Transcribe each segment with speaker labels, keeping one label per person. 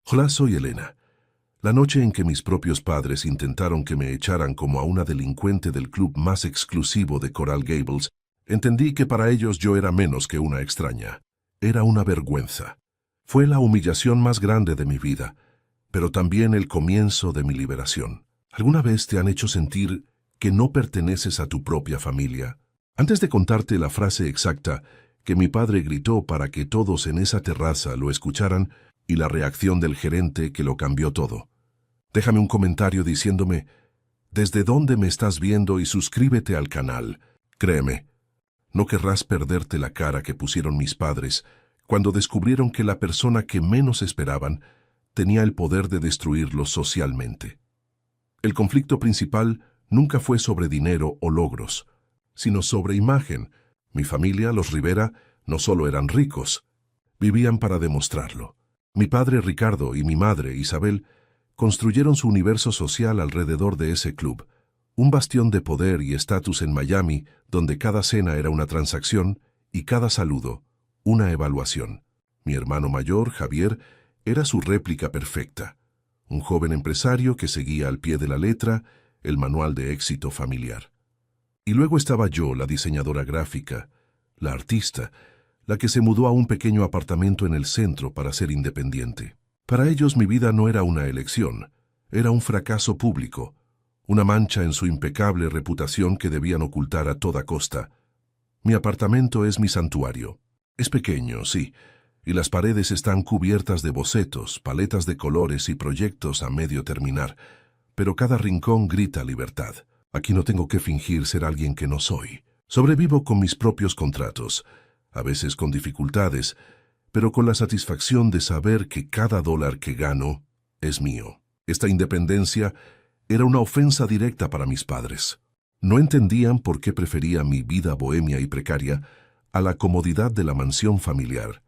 Speaker 1: Hola, soy Elena. La noche en que mis propios padres intentaron que me echaran como a una delincuente del club más exclusivo de Coral Gables, entendí que para ellos yo era menos que una extraña. Era una vergüenza. Fue la humillación más grande de mi vida, pero también el comienzo de mi liberación. ¿Alguna vez te han hecho sentir que no perteneces a tu propia familia? Antes de contarte la frase exacta que mi padre gritó para que todos en esa terraza lo escucharan y la reacción del gerente que lo cambió todo, déjame un comentario diciéndome desde dónde me estás viendo y suscríbete al canal. Créeme, no querrás perderte la cara que pusieron mis padres cuando descubrieron que la persona que menos esperaban tenía el poder de destruirlos socialmente. El conflicto principal nunca fue sobre dinero o logros, sino sobre imagen. Mi familia, los Rivera, no solo eran ricos, vivían para demostrarlo. Mi padre Ricardo y mi madre Isabel construyeron su universo social alrededor de ese club, un bastión de poder y estatus en Miami donde cada cena era una transacción y cada saludo una evaluación. Mi hermano mayor, Javier, era su réplica perfecta, un joven empresario que seguía al pie de la letra el manual de éxito familiar. Y luego estaba yo, la diseñadora gráfica, la artista, la que se mudó a un pequeño apartamento en el centro para ser independiente. Para ellos mi vida no era una elección, era un fracaso público, una mancha en su impecable reputación que debían ocultar a toda costa. Mi apartamento es mi santuario. Es pequeño, sí, y las paredes están cubiertas de bocetos, paletas de colores y proyectos a medio terminar, pero cada rincón grita libertad. Aquí no tengo que fingir ser alguien que no soy. Sobrevivo con mis propios contratos, a veces con dificultades, pero con la satisfacción de saber que cada dólar que gano es mío. Esta independencia era una ofensa directa para mis padres. No entendían por qué prefería mi vida bohemia y precaria a la comodidad de la mansión familiar.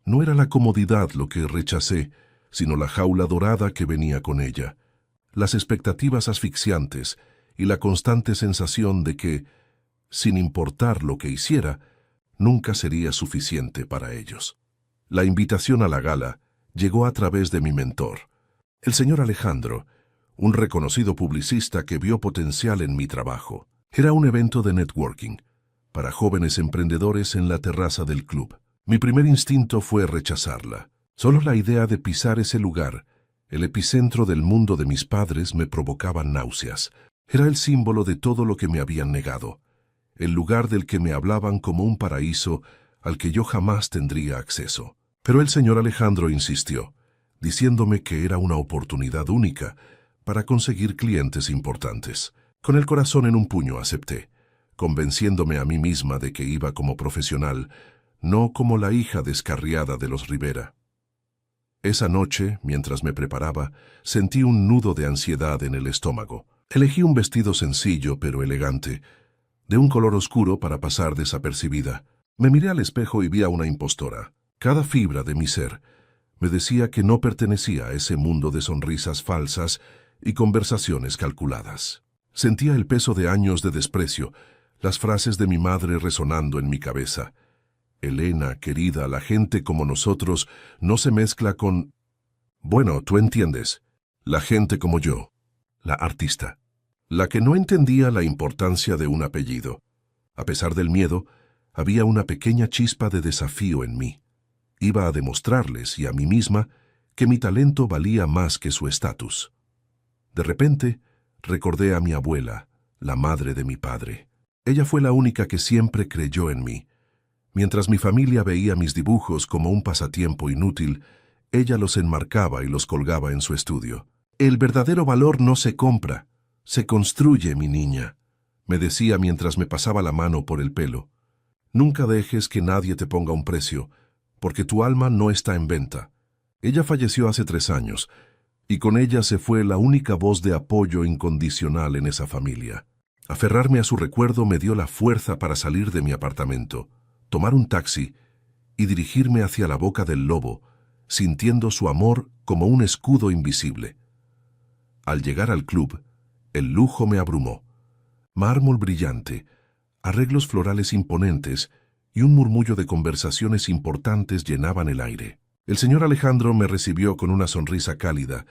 Speaker 1: No era la comodidad lo que rechacé, sino la jaula dorada que venía con ella, las expectativas asfixiantes y la constante sensación de que, sin importar lo que hiciera, nunca sería suficiente para ellos. La invitación a la gala llegó a través de mi mentor, el señor Alejandro, un reconocido publicista que vio potencial en mi trabajo. Era un evento de networking para jóvenes emprendedores en la terraza del club. Mi primer instinto fue rechazarla. Solo la idea de pisar ese lugar, el epicentro del mundo de mis padres, me provocaba náuseas. Era el símbolo de todo lo que me habían negado, el lugar del que me hablaban como un paraíso al que yo jamás tendría acceso. Pero el señor Alejandro insistió, diciéndome que era una oportunidad única para conseguir clientes importantes. Con el corazón en un puño acepté, convenciéndome a mí misma de que iba como profesional, no como la hija descarriada de los Rivera. Esa noche, mientras me preparaba, sentí un nudo de ansiedad en el estómago. Elegí un vestido sencillo pero elegante, de un color oscuro para pasar desapercibida. Me miré al espejo y vi a una impostora. Cada fibra de mi ser me decía que no pertenecía a ese mundo de sonrisas falsas y conversaciones calculadas. Sentía el peso de años de desprecio, las frases de mi madre resonando en mi cabeza. Elena, querida, la gente como nosotros no se mezcla con... Bueno, tú entiendes. La gente como yo, la artista, la que no entendía la importancia de un apellido. A pesar del miedo, había una pequeña chispa de desafío en mí. Iba a demostrarles y a mí misma que mi talento valía más que su estatus. De repente, recordé a mi abuela, la madre de mi padre. Ella fue la única que siempre creyó en mí. Mientras mi familia veía mis dibujos como un pasatiempo inútil, ella los enmarcaba y los colgaba en su estudio. El verdadero valor no se compra, se construye, mi niña, me decía mientras me pasaba la mano por el pelo. Nunca dejes que nadie te ponga un precio, porque tu alma no está en venta. Ella falleció hace 3 años, y con ella se fue la única voz de apoyo incondicional en esa familia. Aferrarme a su recuerdo me dio la fuerza para salir de mi apartamento, tomar un taxi y dirigirme hacia la boca del lobo, sintiendo su amor como un escudo invisible. Al llegar al club, el lujo me abrumó. Mármol brillante, arreglos florales imponentes y un murmullo de conversaciones importantes llenaban el aire. El señor Alejandro me recibió con una sonrisa cálida,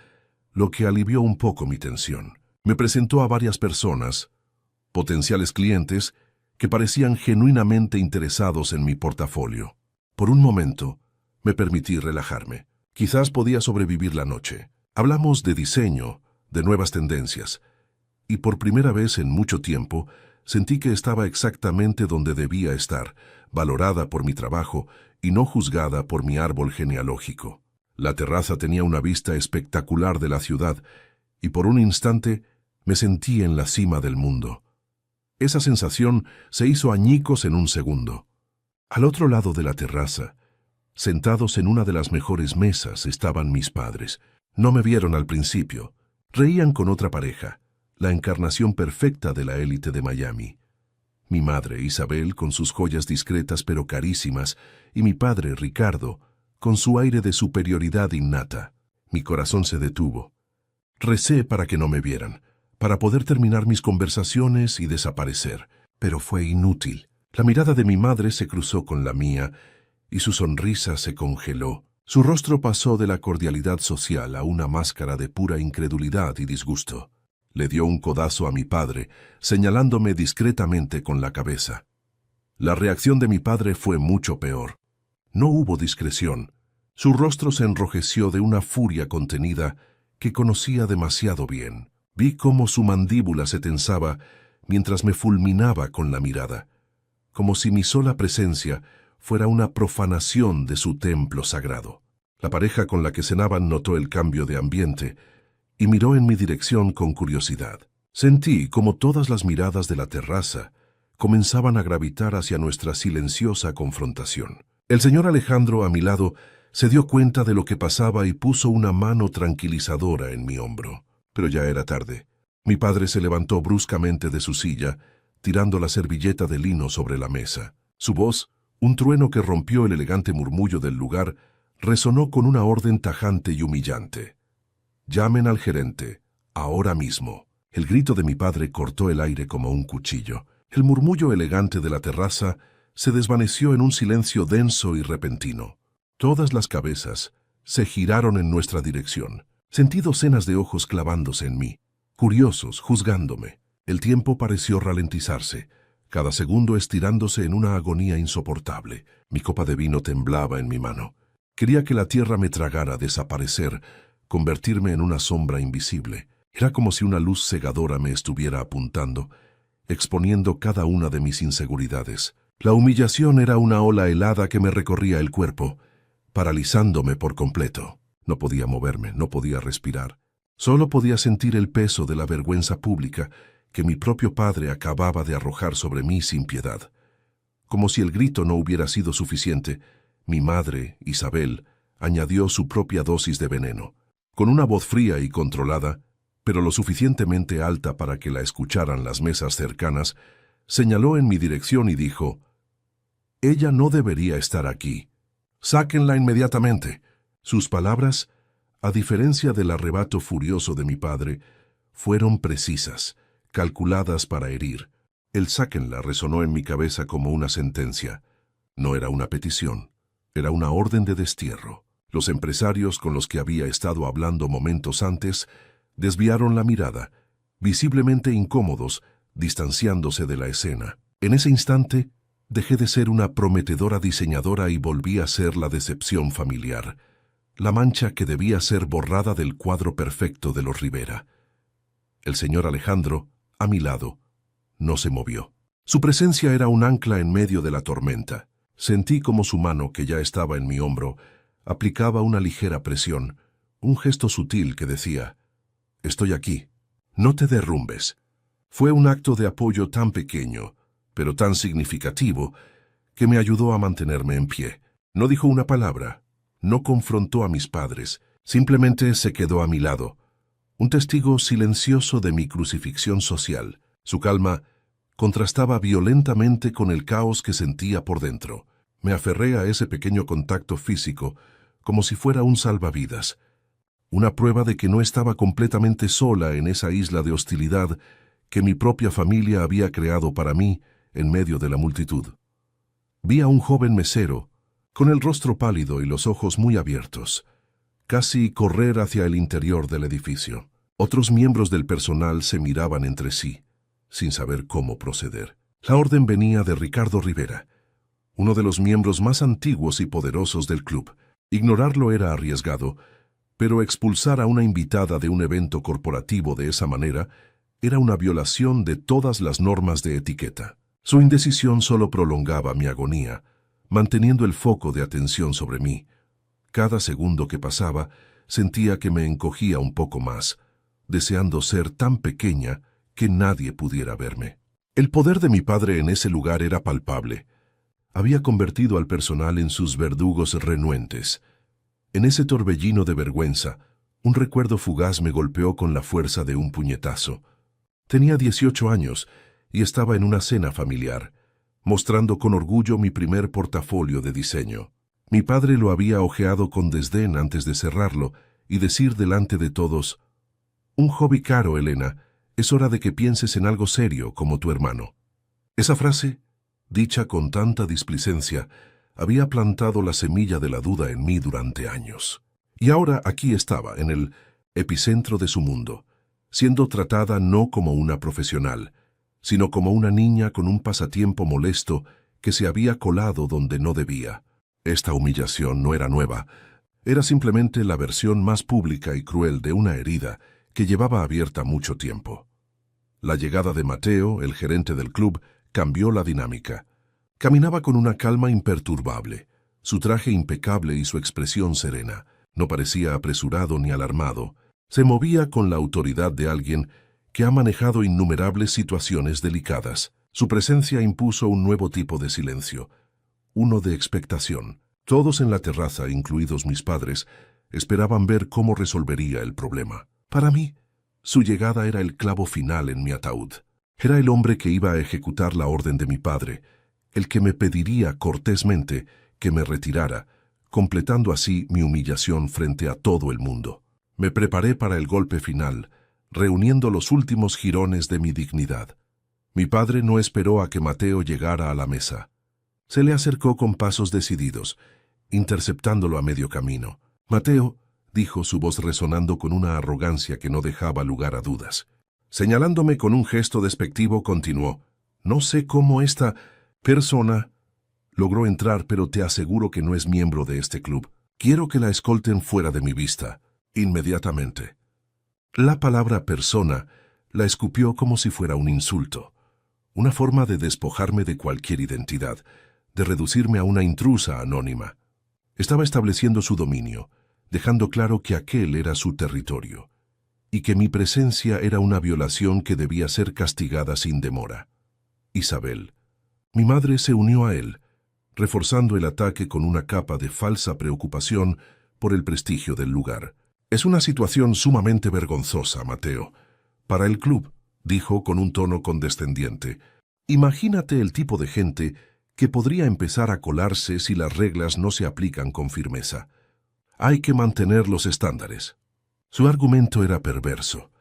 Speaker 1: lo que alivió un poco mi tensión. Me presentó a varias personas, potenciales clientes, que parecían genuinamente interesados en mi portafolio. Por un momento, me permití relajarme. Quizás podía sobrevivir la noche. Hablamos de diseño, de nuevas tendencias, y por primera vez en mucho tiempo sentí que estaba exactamente donde debía estar, valorada por mi trabajo y no juzgada por mi árbol genealógico. La terraza tenía una vista espectacular de la ciudad, y por un instante me sentí en la cima del mundo. Esa sensación se hizo añicos en un segundo. Al otro lado de la terraza, sentados en una de las mejores mesas, estaban mis padres. No me vieron al principio. Reían con otra pareja, la encarnación perfecta de la élite de Miami. Mi madre, Isabel, con sus joyas discretas pero carísimas, y mi padre, Ricardo, con su aire de superioridad innata. Mi corazón se detuvo. Recé para que no me vieran, para poder terminar mis conversaciones y desaparecer, pero fue inútil. La mirada de mi madre se cruzó con la mía, y su sonrisa se congeló. Su rostro pasó de la cordialidad social a una máscara de pura incredulidad y disgusto. Le dio un codazo a mi padre, señalándome discretamente con la cabeza. La reacción de mi padre fue mucho peor. No hubo discreción. Su rostro se enrojeció de una furia contenida que conocía demasiado bien. Vi cómo su mandíbula se tensaba mientras me fulminaba con la mirada, como si mi sola presencia fuera una profanación de su templo sagrado. La pareja con la que cenaban notó el cambio de ambiente y miró en mi dirección con curiosidad. Sentí como todas las miradas de la terraza comenzaban a gravitar hacia nuestra silenciosa confrontación. El señor Alejandro, a mi lado, se dio cuenta de lo que pasaba y puso una mano tranquilizadora en mi hombro. Pero ya era tarde. Mi padre se levantó bruscamente de su silla, tirando la servilleta de lino sobre la mesa. Su voz, un trueno que rompió el elegante murmullo del lugar, resonó con una orden tajante y humillante. «Llamen al gerente, ahora mismo». El grito de mi padre cortó el aire como un cuchillo. El murmullo elegante de la terraza se desvaneció en un silencio denso y repentino. Todas las cabezas se giraron en nuestra dirección. Sentí docenas de ojos clavándose en mí, curiosos, juzgándome. El tiempo pareció ralentizarse, cada segundo estirándose en una agonía insoportable. Mi copa de vino temblaba en mi mano. Quería que la tierra me tragara, desaparecer, convertirme en una sombra invisible. Era como si una luz cegadora me estuviera apuntando, exponiendo cada una de mis inseguridades. La humillación era una ola helada que me recorría el cuerpo, paralizándome por completo. No podía moverme, no podía respirar. Solo podía sentir el peso de la vergüenza pública que mi propio padre acababa de arrojar sobre mí sin piedad. Como si el grito no hubiera sido suficiente, mi madre, Isabel, añadió su propia dosis de veneno. Con una voz fría y controlada, pero lo suficientemente alta para que la escucharan las mesas cercanas, señaló en mi dirección y dijo: «Ella no debería estar aquí. Sáquenla inmediatamente». Sus palabras, a diferencia del arrebato furioso de mi padre, fueron precisas, calculadas para herir. El «sáquenla» resonó en mi cabeza como una sentencia. No era una petición, era una orden de destierro. Los empresarios con los que había estado hablando momentos antes desviaron la mirada, visiblemente incómodos, distanciándose de la escena. En ese instante, dejé de ser una prometedora diseñadora y volví a ser la decepción familiar, la mancha que debía ser borrada del cuadro perfecto de los Rivera. El señor Alejandro, a mi lado, no se movió. Su presencia era un ancla en medio de la tormenta. Sentí como su mano, que ya estaba en mi hombro, aplicaba una ligera presión, un gesto sutil que decía: «Estoy aquí, no te derrumbes». Fue un acto de apoyo tan pequeño, pero tan significativo, que me ayudó a mantenerme en pie. No dijo una palabra, no confrontó a mis padres, simplemente se quedó a mi lado, un testigo silencioso de mi crucifixión social. Su calma contrastaba violentamente con el caos que sentía por dentro. Me aferré a ese pequeño contacto físico como si fuera un salvavidas, una prueba de que no estaba completamente sola en esa isla de hostilidad que mi propia familia había creado para mí en medio de la multitud. Vi a un joven mesero, con el rostro pálido y los ojos muy abiertos, casi correr hacia el interior del edificio. Otros miembros del personal se miraban entre sí, sin saber cómo proceder. La orden venía de Ricardo Rivera, uno de los miembros más antiguos y poderosos del club. Ignorarlo era arriesgado, pero expulsar a una invitada de un evento corporativo de esa manera era una violación de todas las normas de etiqueta. Su indecisión solo prolongaba mi agonía, manteniendo el foco de atención sobre mí. Cada segundo que pasaba, sentía que me encogía un poco más, deseando ser tan pequeña que nadie pudiera verme. El poder de mi padre en ese lugar era palpable. Había convertido al personal en sus verdugos renuentes. En ese torbellino de vergüenza, un recuerdo fugaz me golpeó con la fuerza de un puñetazo. Tenía 18 años y estaba en una cena familiar, mostrando con orgullo mi primer portafolio de diseño. Mi padre lo había hojeado con desdén antes de cerrarlo y decir delante de todos: «Un hobby caro, Elena. Es hora de que pienses en algo serio como tu hermano». Esa frase, dicha con tanta displicencia, había plantado la semilla de la duda en mí durante años. Y ahora aquí estaba, en el epicentro de su mundo, siendo tratada no como una profesional, sino como una niña con un pasatiempo molesto que se había colado donde no debía. Esta humillación no era nueva, era simplemente la versión más pública y cruel de una herida que llevaba abierta mucho tiempo. La llegada de Mateo, el gerente del club, cambió la dinámica. Caminaba con una calma imperturbable, su traje impecable y su expresión serena. No parecía apresurado ni alarmado. Se movía con la autoridad de alguien que ha manejado innumerables situaciones delicadas. Su presencia impuso un nuevo tipo de silencio, uno de expectación. Todos en la terraza, incluidos mis padres, esperaban ver cómo resolvería el problema. Para mí, su llegada era el clavo final en mi ataúd. Era el hombre que iba a ejecutar la orden de mi padre, el que me pediría cortésmente que me retirara, completando así mi humillación frente a todo el mundo. Me preparé para el golpe final, reuniendo los últimos jirones de mi dignidad. Mi padre no esperó a que Mateo llegara a la mesa. Se le acercó con pasos decididos, interceptándolo a medio camino. «Mateo», dijo, su voz resonando con una arrogancia que no dejaba lugar a dudas. Señalándome con un gesto despectivo, continuó: «No sé cómo esta persona logró entrar, pero te aseguro que no es miembro de este club. Quiero que la escolten fuera de mi vista, inmediatamente». La palabra persona la escupió como si fuera un insulto, una forma de despojarme de cualquier identidad, de reducirme a una intrusa anónima. Estaba estableciendo su dominio, dejando claro que aquel era su territorio, y que mi presencia era una violación que debía ser castigada sin demora. Isabel. Mi madre se unió a él, reforzando el ataque con una capa de falsa preocupación por el prestigio del lugar. «Es una situación sumamente vergonzosa, Mateo. Para el club», dijo con un tono condescendiente. «Imagínate el tipo de gente que podría empezar a colarse si las reglas no se aplican con firmeza. Hay que mantener los estándares». Su argumento era perverso.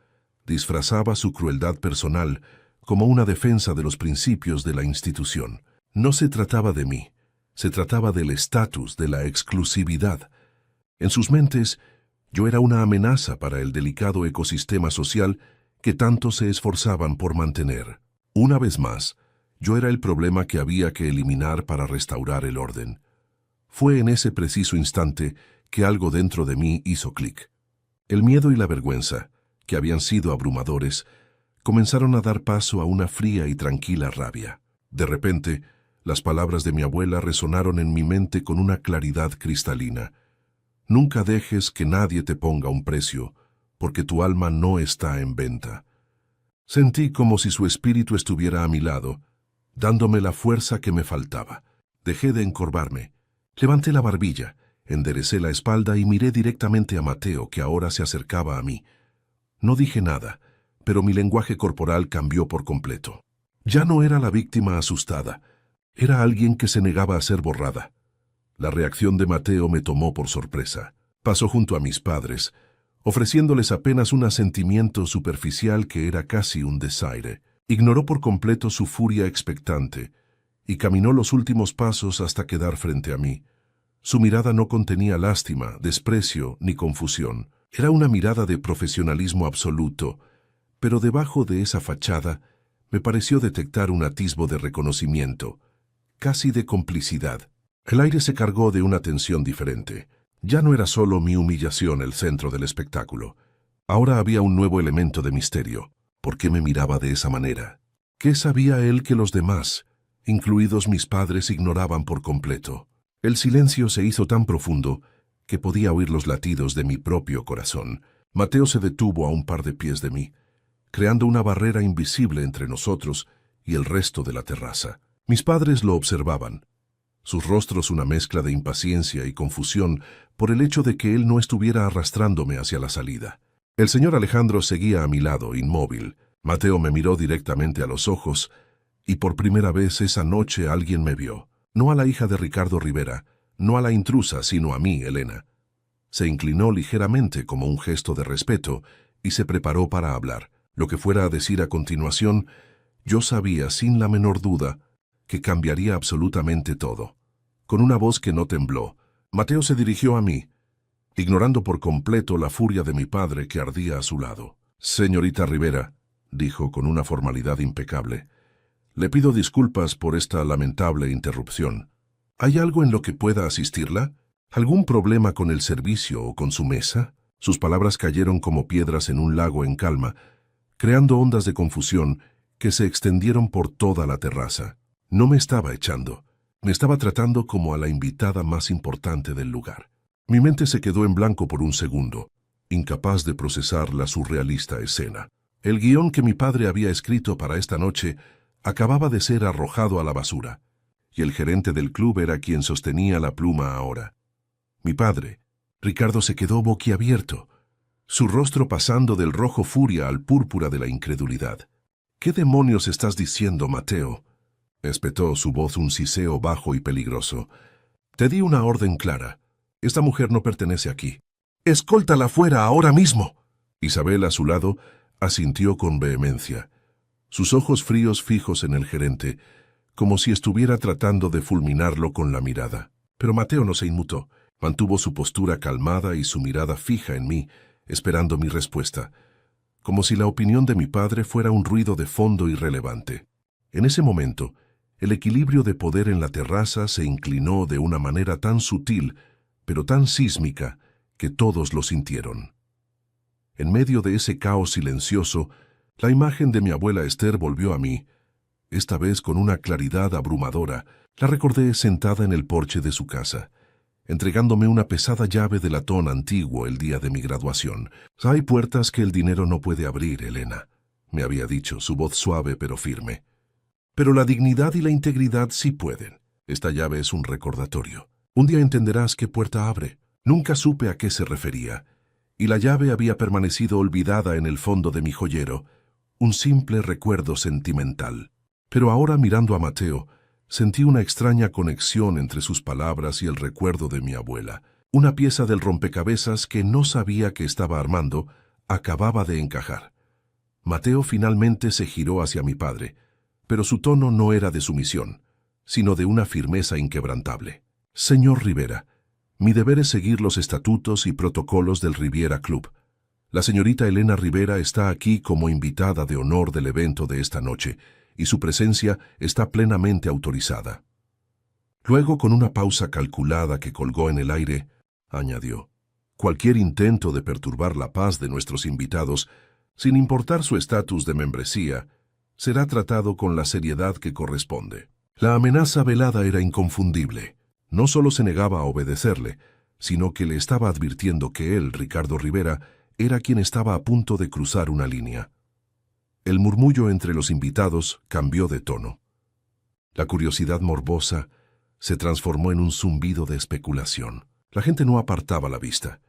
Speaker 1: Disfrazaba su crueldad personal como una defensa de los principios de la institución. No se trataba de mí, se trataba del estatus, de la exclusividad. En sus mentes, yo era una amenaza para el delicado ecosistema social que tanto se esforzaban por mantener. Una vez más, yo era el problema que había que eliminar para restaurar el orden. Fue en ese preciso instante que algo dentro de mí hizo clic. El miedo y la vergüenza, que habían sido abrumadores, comenzaron a dar paso a una fría y tranquila rabia. De repente, las palabras de mi abuela resonaron en mi mente con una claridad cristalina. «Nunca dejes que nadie te ponga un precio, porque tu alma no está en venta». Sentí como si su espíritu estuviera a mi lado, dándome la fuerza que me faltaba. Dejé de encorvarme. Levanté la barbilla, enderecé la espalda y miré directamente a Mateo, que ahora se acercaba a mí. No dije nada, pero mi lenguaje corporal cambió por completo. Ya no era la víctima asustada, era alguien que se negaba a ser borrada. La reacción de Mateo me tomó por sorpresa. Pasó junto a mis padres, ofreciéndoles apenas un asentimiento superficial que era casi un desaire. Ignoró por completo su furia expectante y caminó los últimos pasos hasta quedar frente a mí. Su mirada no contenía lástima, desprecio ni confusión. Era una mirada de profesionalismo absoluto, pero debajo de esa fachada me pareció detectar un atisbo de reconocimiento, casi de complicidad. El aire se cargó de una tensión diferente. Ya no era solo mi humillación el centro del espectáculo. Ahora había un nuevo elemento de misterio. ¿Por qué me miraba de esa manera? ¿Qué sabía él que los demás, incluidos mis padres, ignoraban por completo? El silencio se hizo tan profundo que podía oír los latidos de mi propio corazón. Mateo se detuvo a un par de pies de mí, creando una barrera invisible entre nosotros y el resto de la terraza. Mis padres lo observaban, sus rostros una mezcla de impaciencia y confusión por el hecho de que él no estuviera arrastrándome hacia la salida. El señor Alejandro seguía a mi lado, inmóvil. Mateo me miró directamente a los ojos y por primera vez esa noche alguien me vio. No a la hija de Ricardo Rivera, no a la intrusa, sino a mí, Elena. Se inclinó ligeramente como un gesto de respeto y se preparó para hablar. Lo que fuera a decir a continuación, yo sabía sin la menor duda que cambiaría absolutamente todo. Con una voz que no tembló, Mateo se dirigió a mí, ignorando por completo la furia de mi padre que ardía a su lado. «Señorita Rivera», dijo con una formalidad impecable, «le pido disculpas por esta lamentable interrupción. ¿Hay algo en lo que pueda asistirla? ¿Algún problema con el servicio o con su mesa?» Sus palabras cayeron como piedras en un lago en calma, creando ondas de confusión que se extendieron por toda la terraza. No me estaba echando, me estaba tratando como a la invitada más importante del lugar. Mi mente se quedó en blanco por un segundo, incapaz de procesar la surrealista escena. El guión que mi padre había escrito para esta noche acababa de ser arrojado a la basura, y el gerente del club era quien sostenía la pluma ahora. Mi padre, Ricardo, se quedó boquiabierto, su rostro pasando del rojo furia al púrpura de la incredulidad. «¿Qué demonios estás diciendo, Mateo?», espetó su voz un siseo bajo y peligroso. «Te di una orden clara. Esta mujer no pertenece aquí. ¡Escóltala fuera ahora mismo!». Isabel, a su lado, asintió con vehemencia, sus ojos fríos fijos en el gerente, como si estuviera tratando de fulminarlo con la mirada. Pero Mateo no se inmutó. Mantuvo su postura calmada y su mirada fija en mí, esperando mi respuesta, como si la opinión de mi padre fuera un ruido de fondo irrelevante. En ese momento, el equilibrio de poder en la terraza se inclinó de una manera tan sutil, pero tan sísmica, que todos lo sintieron. En medio de ese caos silencioso, la imagen de mi abuela Esther volvió a mí. Esta vez con una claridad abrumadora, la recordé sentada en el porche de su casa, entregándome una pesada llave de latón antiguo el día de mi graduación. «Hay puertas que el dinero no puede abrir, Elena», me había dicho, su voz suave pero firme. «Pero la dignidad y la integridad sí pueden. Esta llave es un recordatorio. Un día entenderás qué puerta abre». Nunca supe a qué se refería, y la llave había permanecido olvidada en el fondo de mi joyero, un simple recuerdo sentimental. Pero ahora, mirando a Mateo, sentí una extraña conexión entre sus palabras y el recuerdo de mi abuela. Una pieza del rompecabezas que no sabía que estaba armando acababa de encajar. Mateo finalmente se giró hacia mi padre, pero su tono no era de sumisión, sino de una firmeza inquebrantable. «Señor Rivera, mi deber es seguir los estatutos y protocolos del Riviera Club. La señorita Elena Rivera está aquí como invitada de honor del evento de esta noche, y su presencia está plenamente autorizada». Luego, con una pausa calculada que colgó en el aire, añadió: «Cualquier intento de perturbar la paz de nuestros invitados, sin importar su estatus de membresía, será tratado con la seriedad que corresponde». La amenaza velada era inconfundible. No solo se negaba a obedecerle, sino que le estaba advirtiendo que él, Ricardo Rivera, era quien estaba a punto de cruzar una línea. El murmullo entre los invitados cambió de tono. La curiosidad morbosa se transformó en un zumbido de especulación. La gente no apartaba la vista,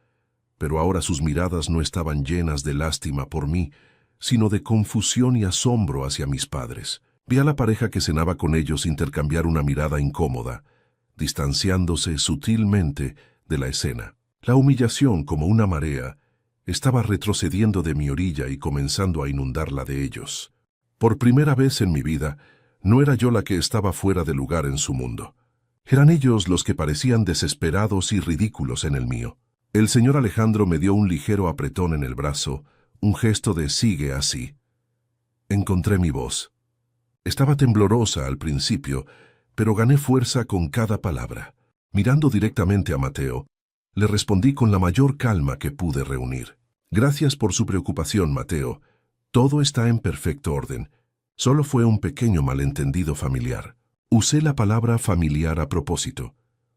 Speaker 1: pero ahora sus miradas no estaban llenas de lástima por mí, sino de confusión y asombro hacia mis padres. Vi a la pareja que cenaba con ellos intercambiar una mirada incómoda, distanciándose sutilmente de la escena. La humillación, como una marea, estaba retrocediendo de mi orilla y comenzando a inundar la de ellos. Por primera vez en mi vida, no era yo la que estaba fuera de lugar en su mundo. Eran ellos los que parecían desesperados y ridículos en el mío. El señor Alejandro me dio un ligero apretón en el brazo, un gesto de sigue así. Encontré mi voz. Estaba temblorosa al principio, pero gané fuerza con cada palabra. Mirando directamente a Mateo, le respondí con la mayor calma que pude reunir. Gracias por su preocupación, Mateo. Todo está en perfecto orden. Solo fue un pequeño malentendido familiar. Usé la palabra familiar a propósito,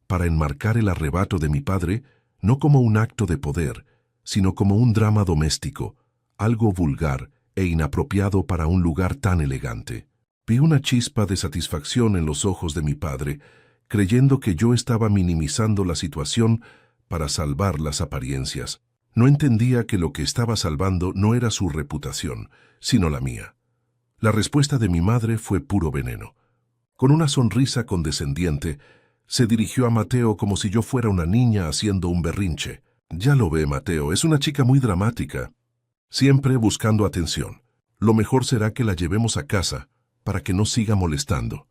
Speaker 1: para enmarcar el arrebato de mi padre no como un acto de poder, sino como un drama doméstico, algo vulgar e inapropiado para un lugar tan elegante. Vi una chispa de satisfacción en los ojos de mi padre, creyendo que yo estaba minimizando la situación para salvar las apariencias. No entendía que lo que estaba salvando no era su reputación, sino la mía. La respuesta de mi madre fue puro veneno. Con una sonrisa condescendiente, se dirigió a Mateo como si yo fuera una niña haciendo un berrinche. Ya lo ve, Mateo, es una chica muy dramática, siempre buscando atención. Lo mejor será que la llevemos a casa, para que no siga molestando.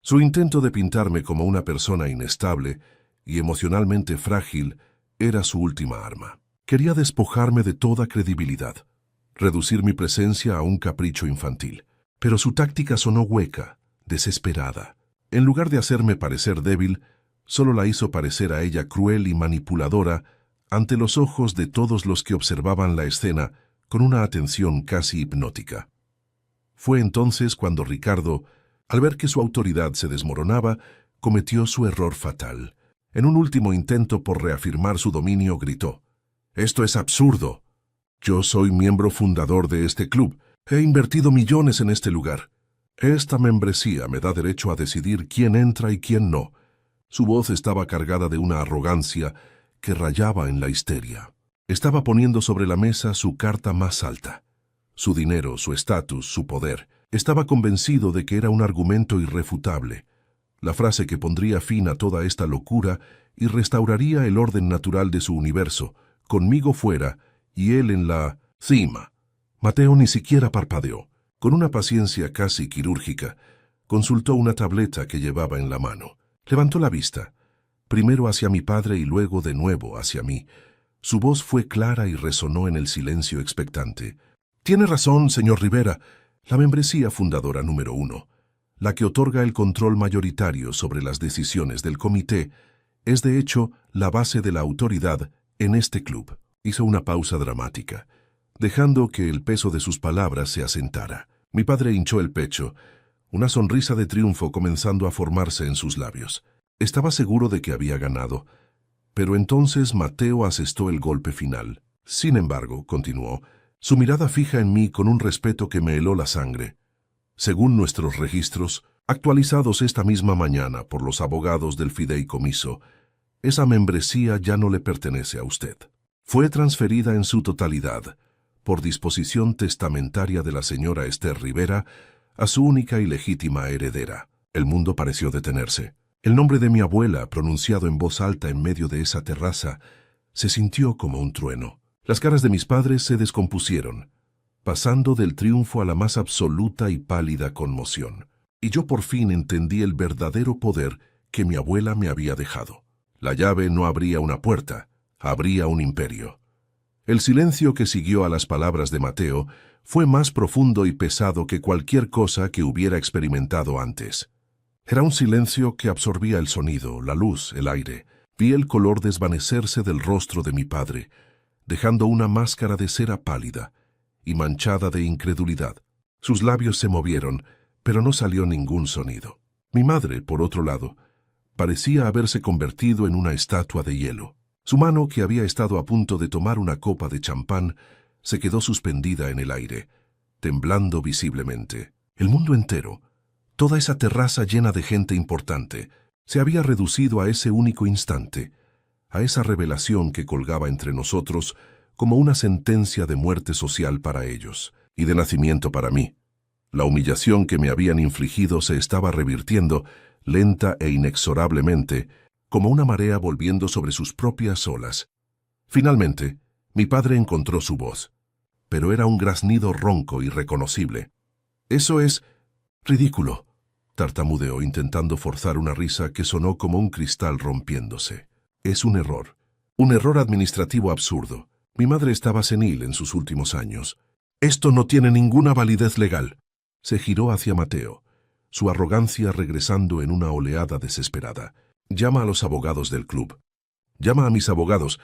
Speaker 1: Su intento de pintarme como una persona inestable y emocionalmente frágil era su última arma. Quería despojarme de toda credibilidad, reducir mi presencia a un capricho infantil. Pero su táctica sonó hueca, desesperada. En lugar de hacerme parecer débil, solo la hizo parecer a ella cruel y manipuladora ante los ojos de todos los que observaban la escena con una atención casi hipnótica. Fue entonces cuando Ricardo, al ver que su autoridad se desmoronaba, cometió su error fatal. En un último intento por reafirmar su dominio, gritó: «¡Esto es absurdo! Yo soy miembro fundador de este club. He invertido millones en este lugar. Esta membresía me da derecho a decidir quién entra y quién no». Su voz estaba cargada de una arrogancia que rayaba en la histeria. Estaba poniendo sobre la mesa su carta más alta. Su dinero, su estatus, su poder. Estaba convencido de que era un argumento irrefutable, la frase que pondría fin a toda esta locura y restauraría el orden natural de su universo, conmigo fuera y él en la cima. Mateo ni siquiera parpadeó. Con una paciencia casi quirúrgica, consultó una tableta que llevaba en la mano. Levantó la vista, primero hacia mi padre y luego de nuevo hacia mí. Su voz fue clara y resonó en el silencio expectante. «Tiene razón, señor Rivera. La membresía fundadora número 1, la que otorga el control mayoritario sobre las decisiones del comité, es de hecho la base de la autoridad en este club». Hizo una pausa dramática, dejando que el peso de sus palabras se asentara. Mi padre hinchó el pecho, una sonrisa de triunfo comenzando a formarse en sus labios. Estaba seguro de que había ganado, pero entonces Mateo asestó el golpe final. Sin embargo, continuó, su mirada fija en mí con un respeto que me heló la sangre. Según nuestros registros, actualizados esta misma mañana por los abogados del fideicomiso, esa membresía ya no le pertenece a usted. Fue transferida en su totalidad, por disposición testamentaria de la señora Esther Rivera, a su única y legítima heredera. El mundo pareció detenerse. El nombre de mi abuela, pronunciado en voz alta en medio de esa terraza, se sintió como un trueno. Las caras de mis padres se descompusieron, pasando del triunfo a la más absoluta y pálida conmoción. Y yo por fin entendí el verdadero poder que mi abuela me había dejado. La llave no abría una puerta, abría un imperio. El silencio que siguió a las palabras de Mateo fue más profundo y pesado que cualquier cosa que hubiera experimentado antes. Era un silencio que absorbía el sonido, la luz, el aire. Vi el color desvanecerse del rostro de mi padre, dejando una máscara de cera pálida y manchada de incredulidad. Sus labios se movieron, pero no salió ningún sonido. Mi madre, por otro lado, parecía haberse convertido en una estatua de hielo. Su mano, que había estado a punto de tomar una copa de champán, se quedó suspendida en el aire, temblando visiblemente. El mundo entero, toda esa terraza llena de gente importante, se había reducido a ese único instante, a esa revelación que colgaba entre nosotros como una sentencia de muerte social para ellos y de nacimiento para mí. La humillación que me habían infligido se estaba revirtiendo, lenta e inexorablemente, como una marea volviendo sobre sus propias olas. Finalmente, mi padre encontró su voz, pero era un graznido ronco y reconocible. «Eso es ridículo. tartamudeó intentando forzar una risa que sonó como un cristal rompiéndose. Es un error administrativo absurdo. Mi madre estaba senil en sus últimos años. Esto no tiene ninguna validez legal. Se giró hacia Mateo, su arrogancia regresando en una oleada desesperada. Llama a los abogados del club. Llama a mis abogados.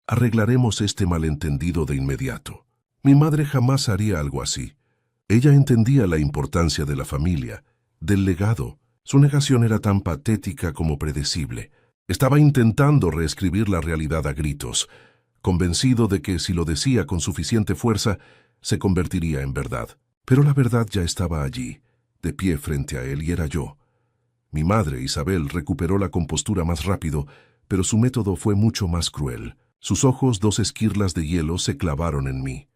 Speaker 1: Arreglaremos este malentendido de inmediato. Mi madre jamás haría algo así. Ella entendía la importancia de la familia, del legado. Su negación era tan patética como predecible. Estaba intentando reescribir la realidad a gritos, convencido de que si lo decía con suficiente fuerza, se convertiría en verdad. Pero la verdad ya estaba allí, de pie frente a él, y era yo. Mi madre, Isabel, recuperó la compostura más rápido, pero su método fue mucho más cruel. Sus ojos, dos esquirlas de hielo, se clavaron en mí.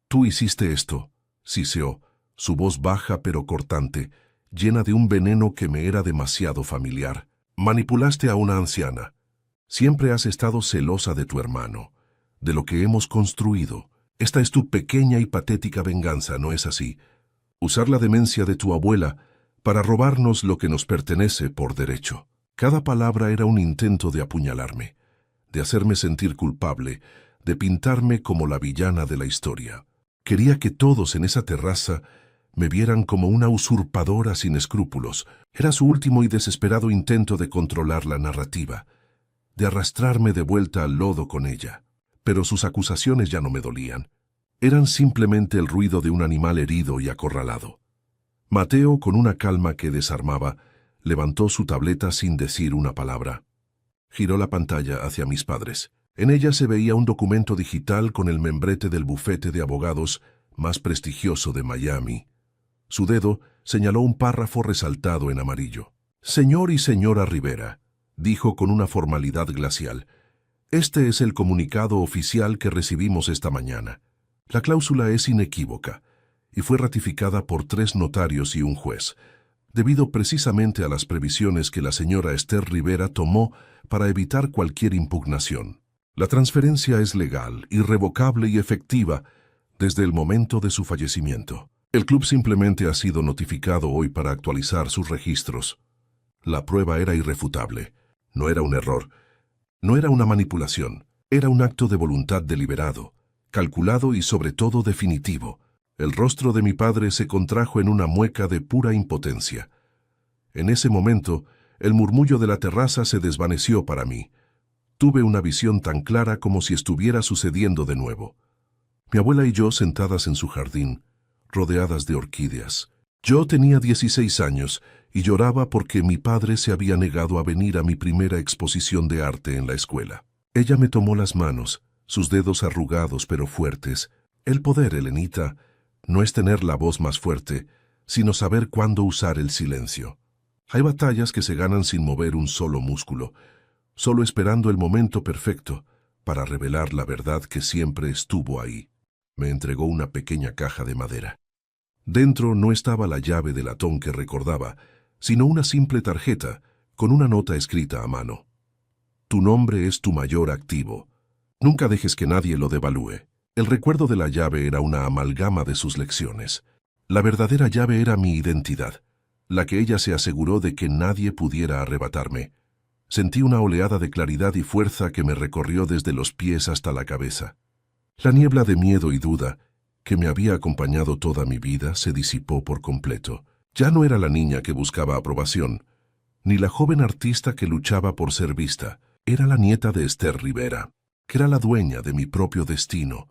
Speaker 1: «Tú hiciste esto», siseó, su voz baja pero cortante, llena de un veneno que me era demasiado familiar. «Manipulaste a una anciana. Siempre has estado celosa de tu hermano, de lo que hemos construido. Esta es tu pequeña y patética venganza, ¿no es así? Usar la demencia de tu abuela para robarnos lo que nos pertenece por derecho». Cada palabra era un intento de apuñalarme, de hacerme sentir culpable, de pintarme como la villana de la historia. Quería que todos en esa terraza me vieran como una usurpadora sin escrúpulos. Era su último y desesperado intento de controlar la narrativa, de arrastrarme de vuelta al lodo con ella. Pero sus acusaciones ya no me dolían. Eran simplemente el ruido de un animal herido y acorralado. Mateo, con una calma que desarmaba, levantó su tableta sin decir una palabra. Giró la pantalla hacia mis padres. En ella se veía un documento digital con el membrete del bufete de abogados más prestigioso de Miami. Su dedo señaló un párrafo resaltado en amarillo. «Señor y señora Rivera», dijo con una formalidad glacial, «este es el comunicado oficial que recibimos esta mañana. La cláusula es inequívoca y fue ratificada por 3 notarios y un juez, debido precisamente a las previsiones que la señora Esther Rivera tomó para evitar cualquier impugnación. La transferencia es legal, irrevocable y efectiva desde el momento de su fallecimiento. El club simplemente ha sido notificado hoy para actualizar sus registros. La prueba era irrefutable. No era un error. No era una manipulación. Era un acto de voluntad deliberado, calculado y sobre todo definitivo. El rostro de mi padre se contrajo en una mueca de pura impotencia. En ese momento, el murmullo de la terraza se desvaneció para mí. Tuve una visión tan clara como si estuviera sucediendo de nuevo. Mi abuela y yo sentadas en su jardín, rodeadas de orquídeas. Yo tenía 16 años y lloraba porque mi padre se había negado a venir a mi primera exposición de arte en la escuela. Ella me tomó las manos, sus dedos arrugados pero fuertes. El poder, Elenita, no es tener la voz más fuerte, sino saber cuándo usar el silencio. Hay batallas que se ganan sin mover un solo músculo, solo esperando el momento perfecto para revelar la verdad que siempre estuvo ahí. Me entregó una pequeña caja de madera. Dentro no estaba la llave de latón que recordaba, sino una simple tarjeta con una nota escrita a mano. Tu nombre es tu mayor activo. Nunca dejes que nadie lo devalúe. El recuerdo de la llave era una amalgama de sus lecciones. La verdadera llave era mi identidad, la que ella se aseguró de que nadie pudiera arrebatarme. Sentí una oleada de claridad y fuerza que me recorrió desde los pies hasta la cabeza. La niebla de miedo y duda, que me había acompañado toda mi vida, se disipó por completo. Ya no era la niña que buscaba aprobación, ni la joven artista que luchaba por ser vista. Era la nieta de Esther Rivera, que era la dueña de mi propio destino,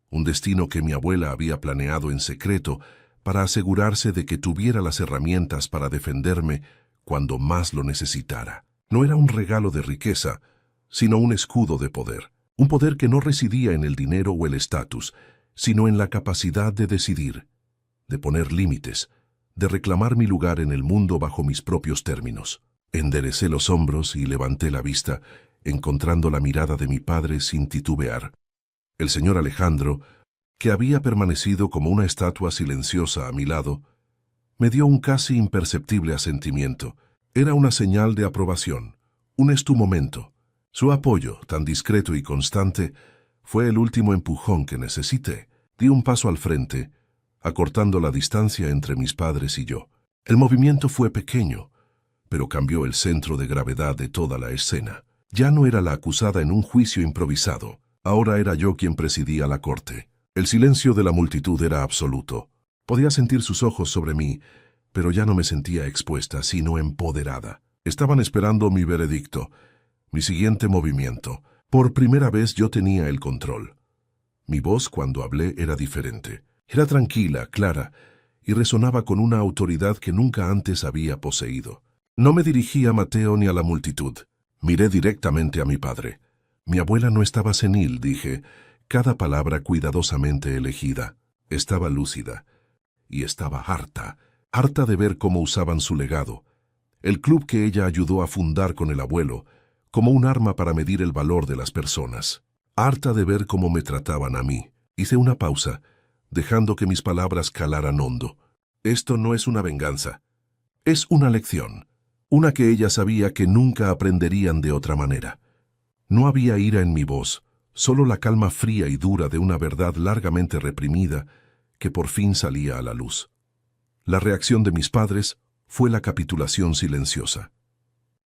Speaker 1: un destino que mi abuela había planeado en secreto para asegurarse de que tuviera las herramientas para defenderme cuando más lo necesitara. No era un regalo de riqueza, sino un escudo de poder. Un poder que no residía en el dinero o el estatus, sino en la capacidad de decidir, de poner límites, de reclamar mi lugar en el mundo bajo mis propios términos. Enderecé los hombros y levanté la vista, encontrando la mirada de mi padre sin titubear. El señor Alejandro, que había permanecido como una estatua silenciosa a mi lado, me dio un casi imperceptible asentimiento. Era una señal de aprobación. Un es tu momento. Su apoyo, tan discreto y constante, fue el último empujón que necesité. Di un paso al frente, acortando la distancia entre mis padres y yo. El movimiento fue pequeño, pero cambió el centro de gravedad de toda la escena. Ya no era la acusada en un juicio improvisado, ahora era yo quien presidía la corte. El silencio de la multitud era absoluto. Podía sentir sus ojos sobre mí, pero ya no me sentía expuesta, sino empoderada. Estaban esperando mi veredicto, mi siguiente movimiento. Por primera vez yo tenía el control. Mi voz cuando hablé era diferente. Era tranquila, clara, y resonaba con una autoridad que nunca antes había poseído. No me dirigí a Mateo ni a la multitud. Miré directamente a mi padre. Mi abuela no estaba senil, dije, cada palabra cuidadosamente elegida. Estaba lúcida. Y estaba harta de ver cómo usaban su legado, el club que ella ayudó a fundar con el abuelo, como un arma para medir el valor de las personas. Harta de ver cómo me trataban a mí. Hice una pausa, dejando que mis palabras calaran hondo. Esto no es una venganza. Es una lección. Una que ella sabía que nunca aprenderían de otra manera. No había ira en mi voz, solo la calma fría y dura de una verdad largamente reprimida que por fin salía a la luz. La reacción de mis padres fue la capitulación silenciosa.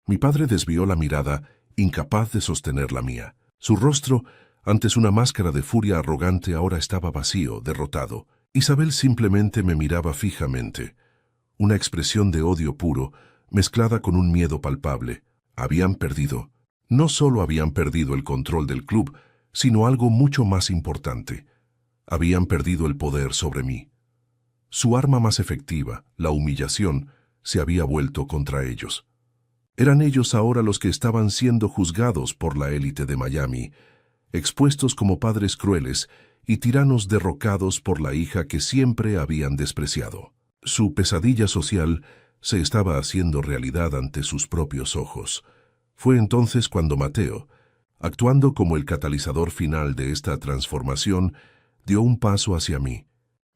Speaker 1: Mi padre desvió la mirada, incapaz de sostener la mía. Su rostro, antes una máscara de furia arrogante, ahora estaba vacío, derrotado. Isabel simplemente me miraba fijamente. Una expresión de odio puro, mezclada con un miedo palpable. Habían perdido. No solo habían perdido el control del club, sino algo mucho más importante. Habían perdido el poder sobre mí. Su arma más efectiva, la humillación, se había vuelto contra ellos. Eran ellos ahora los que estaban siendo juzgados por la élite de Miami, expuestos como padres crueles y tiranos derrocados por la hija que siempre habían despreciado. Su pesadilla social se estaba haciendo realidad ante sus propios ojos. Fue entonces cuando Mateo, actuando como el catalizador final de esta transformación, dio un paso hacia mí,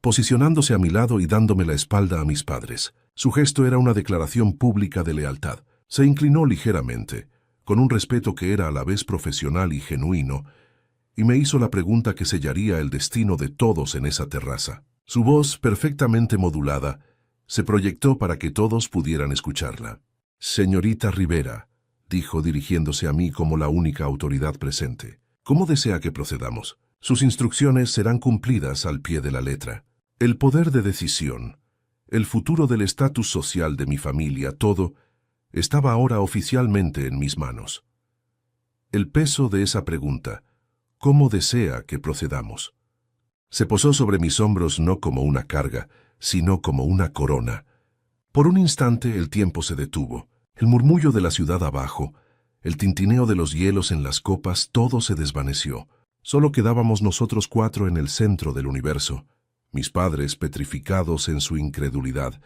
Speaker 1: posicionándose a mi lado y dándome la espalda a mis padres. Su gesto era una declaración pública de lealtad. Se inclinó ligeramente, con un respeto que era a la vez profesional y genuino, y me hizo la pregunta que sellaría el destino de todos en esa terraza. Su voz, perfectamente modulada, se proyectó para que todos pudieran escucharla. «Señorita Rivera», dijo dirigiéndose a mí como la única autoridad presente, «¿cómo desea que procedamos? Sus instrucciones serán cumplidas al pie de la letra. El poder de decisión, el futuro del estatus social de mi familia, todo, estaba ahora oficialmente en mis manos». El peso de esa pregunta, ¿cómo desea que procedamos?, se posó sobre mis hombros no como una carga, sino como una corona. Por un instante el tiempo se detuvo. El murmullo de la ciudad abajo, el tintineo de los hielos en las copas, todo se desvaneció. Solo quedábamos nosotros cuatro en el centro del universo, mis padres petrificados en su incredulidad,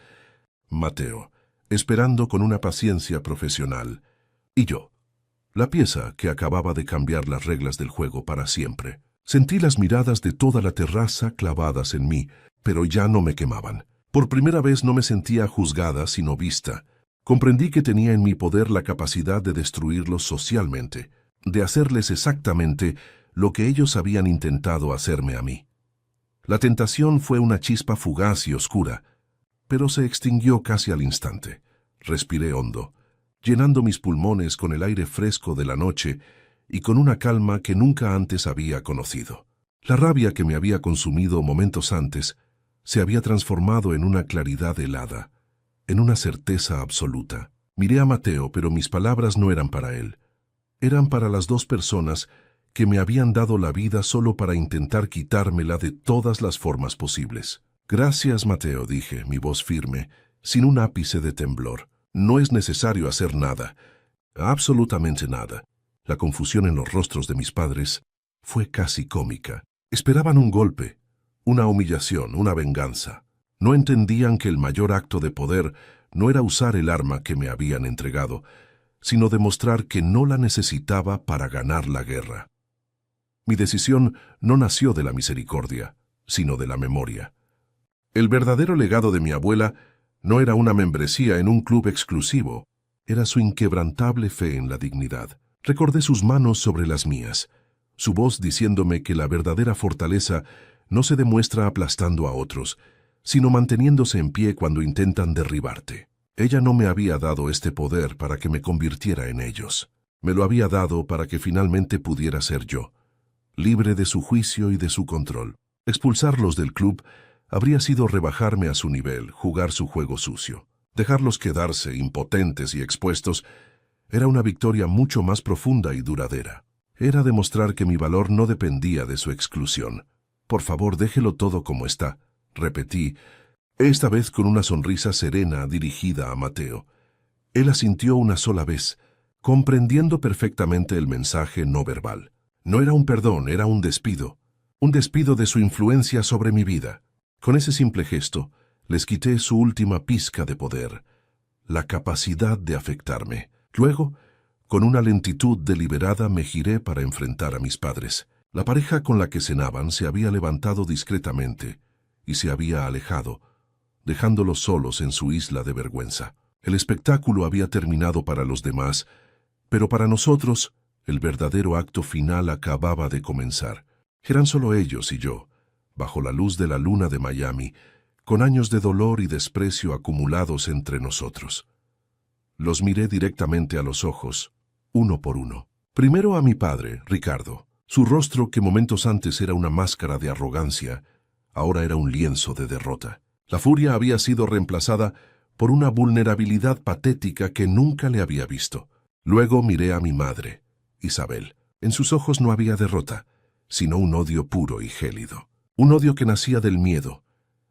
Speaker 1: Mateo, esperando con una paciencia profesional, y yo, la pieza que acababa de cambiar las reglas del juego para siempre. Sentí las miradas de toda la terraza clavadas en mí, pero ya no me quemaban. Por primera vez no me sentía juzgada, sino vista. Comprendí que tenía en mi poder la capacidad de destruirlos socialmente, de hacerles exactamente lo que ellos habían intentado hacerme a mí. La tentación fue una chispa fugaz y oscura, pero se extinguió casi al instante. Respiré hondo, llenando mis pulmones con el aire fresco de la noche y con una calma que nunca antes había conocido. La rabia que me había consumido momentos antes se había transformado en una claridad helada, en una certeza absoluta. Miré a Mateo, pero mis palabras no eran para él. Eran para las dos personas que me habían dado la vida solo para intentar quitármela de todas las formas posibles. «Gracias, Mateo», dije, mi voz firme, sin un ápice de temblor. «No es necesario hacer nada, absolutamente nada». La confusión en los rostros de mis padres fue casi cómica. Esperaban un golpe, una humillación, una venganza. No entendían que el mayor acto de poder no era usar el arma que me habían entregado, sino demostrar que no la necesitaba para ganar la guerra. Mi decisión no nació de la misericordia, sino de la memoria. El verdadero legado de mi abuela no era una membresía en un club exclusivo, era su inquebrantable fe en la dignidad. Recordé sus manos sobre las mías, su voz diciéndome que la verdadera fortaleza no se demuestra aplastando a otros, sino manteniéndose en pie cuando intentan derribarte. Ella no me había dado este poder para que me convirtiera en ellos. Me lo había dado para que finalmente pudiera ser yo, libre de su juicio y de su control. Expulsarlos del club habría sido rebajarme a su nivel, jugar su juego sucio. Dejarlos quedarse impotentes y expuestos era una victoria mucho más profunda y duradera. Era demostrar que mi valor no dependía de su exclusión. Por favor, déjelo todo como está, repetí, esta vez con una sonrisa serena dirigida a Mateo. Él asintió una sola vez, comprendiendo perfectamente el mensaje no verbal. No era un perdón, era un despido de su influencia sobre mi vida. Con ese simple gesto, les quité su última pizca de poder, la capacidad de afectarme. Luego, con una lentitud deliberada me giré para enfrentar a mis padres. La pareja con la que cenaban se había levantado discretamente y se había alejado, dejándolos solos en su isla de vergüenza. El espectáculo había terminado para los demás, pero para nosotros, el verdadero acto final acababa de comenzar. Eran solo ellos y yo, bajo la luz de la luna de Miami, con años de dolor y desprecio acumulados entre nosotros. Los miré directamente a los ojos, uno por uno. Primero a mi padre, Ricardo. Su rostro, que momentos antes era una máscara de arrogancia, ahora era un lienzo de derrota. La furia había sido reemplazada por una vulnerabilidad patética que nunca le había visto. Luego miré a mi madre, Isabel. En sus ojos no había derrota, sino un odio puro y gélido. Un odio que nacía del miedo,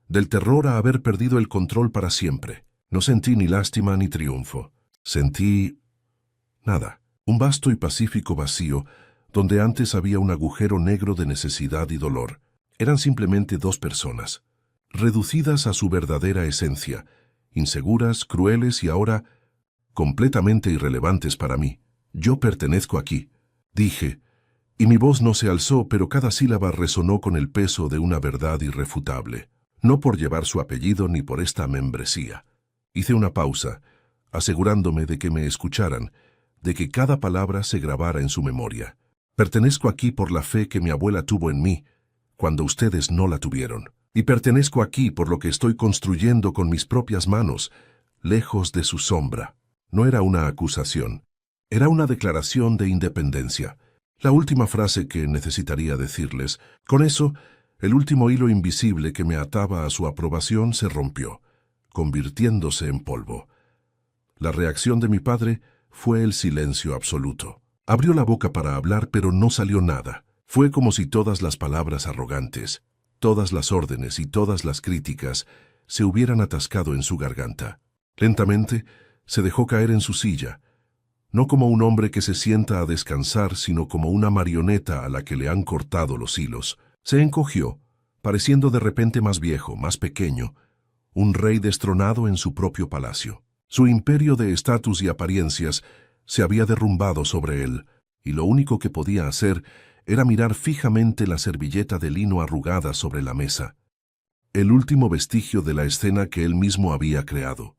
Speaker 1: del terror a haber perdido el control para siempre. No sentí ni lástima ni triunfo. Sentí nada. Un vasto y pacífico vacío donde antes había un agujero negro de necesidad y dolor. Eran simplemente dos personas, reducidas a su verdadera esencia, inseguras, crueles y ahora completamente irrelevantes para mí. Yo pertenezco aquí, dije, y mi voz no se alzó, pero cada sílaba resonó con el peso de una verdad irrefutable. No por llevar su apellido ni por esta membresía. Hice una pausa, asegurándome de que me escucharan, de que cada palabra se grabara en su memoria. Pertenezco aquí por la fe que mi abuela tuvo en mí, cuando ustedes no la tuvieron. Y pertenezco aquí por lo que estoy construyendo con mis propias manos, lejos de su sombra. No era una acusación, era una declaración de independencia. La última frase que necesitaría decirles. Con eso, el último hilo invisible que me ataba a su aprobación se rompió, convirtiéndose en polvo. La reacción de mi padre fue el silencio absoluto. Abrió la boca para hablar, pero no salió nada. Fue como si todas las palabras arrogantes, todas las órdenes y todas las críticas se hubieran atascado en su garganta. Lentamente, se dejó caer en su silla, no como un hombre que se sienta a descansar, sino como una marioneta a la que le han cortado los hilos. Se encogió, pareciendo de repente más viejo, más pequeño, un rey destronado en su propio palacio. Su imperio de estatus y apariencias se había derrumbado sobre él, y lo único que podía hacer era mirar fijamente la servilleta de lino arrugada sobre la mesa, el último vestigio de la escena que él mismo había creado.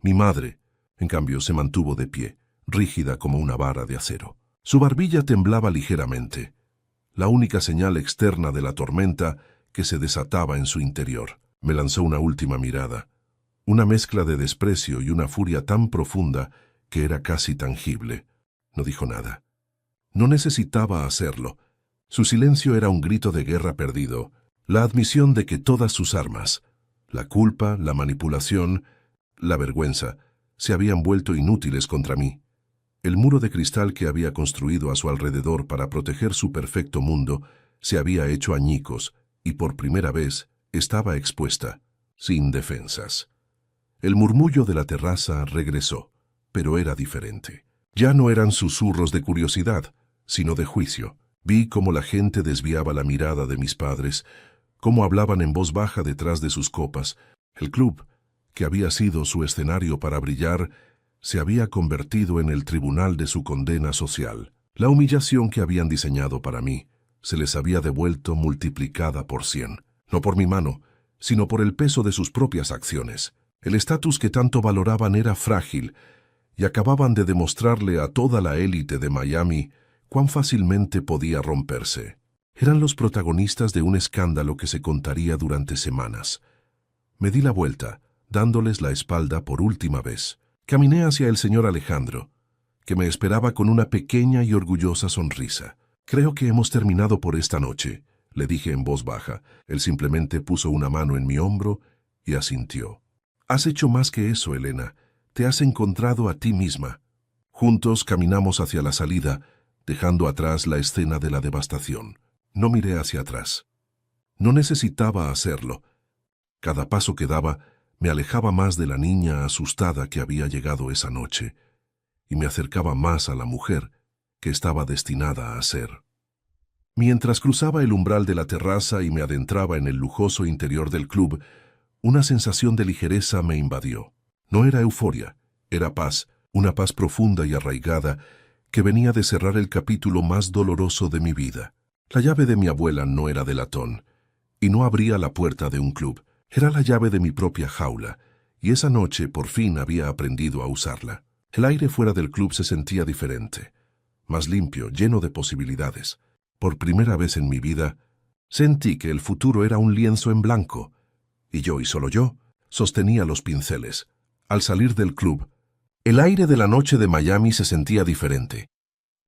Speaker 1: Mi madre, en cambio, se mantuvo de pie, rígida como una vara de acero. Su barbilla temblaba ligeramente, la única señal externa de la tormenta que se desataba en su interior. Me lanzó una última mirada, una mezcla de desprecio y una furia tan profunda que era casi tangible. No dijo nada. No necesitaba hacerlo. Su silencio era un grito de guerra perdido, la admisión de que todas sus armas, la culpa, la manipulación, la vergüenza, se habían vuelto inútiles contra mí. El muro de cristal que había construido a su alrededor para proteger su perfecto mundo se había hecho añicos y por primera vez estaba expuesta, sin defensas. El murmullo de la terraza regresó, pero era diferente. Ya no eran susurros de curiosidad, sino de juicio. Vi cómo la gente desviaba la mirada de mis padres, cómo hablaban en voz baja detrás de sus copas. El club, que había sido su escenario para brillar, se había convertido en el tribunal de su condena social. La humillación que habían diseñado para mí se les había devuelto multiplicada por 100, no por mi mano, sino por el peso de sus propias acciones. El estatus que tanto valoraban era frágil, y acababan de demostrarle a toda la élite de Miami cuán fácilmente podía romperse. Eran los protagonistas de un escándalo que se contaría durante semanas. Me di la vuelta, dándoles la espalda por última vez. Caminé hacia el señor Alejandro, que me esperaba con una pequeña y orgullosa sonrisa. «Creo que hemos terminado por esta noche», le dije en voz baja. Él simplemente puso una mano en mi hombro y asintió. «Has hecho más que eso, Elena. Te has encontrado a ti misma». Juntos caminamos hacia la salida, dejando atrás la escena de la devastación. No miré hacia atrás. No necesitaba hacerlo. Cada paso que daba me alejaba más de la niña asustada que había llegado esa noche y me acercaba más a la mujer que estaba destinada a ser. Mientras cruzaba el umbral de la terraza y me adentraba en el lujoso interior del club, una sensación de ligereza me invadió. No era euforia, era paz, una paz profunda y arraigada que venía de cerrar el capítulo más doloroso de mi vida. La llave de mi abuela no era de latón, y no abría la puerta de un club. Era la llave de mi propia jaula, y esa noche por fin había aprendido a usarla. El aire fuera del club se sentía diferente, más limpio, lleno de posibilidades. Por primera vez en mi vida, sentí que el futuro era un lienzo en blanco, y yo, y solo yo, sostenía los pinceles. Al salir del club, el aire de la noche de Miami se sentía diferente,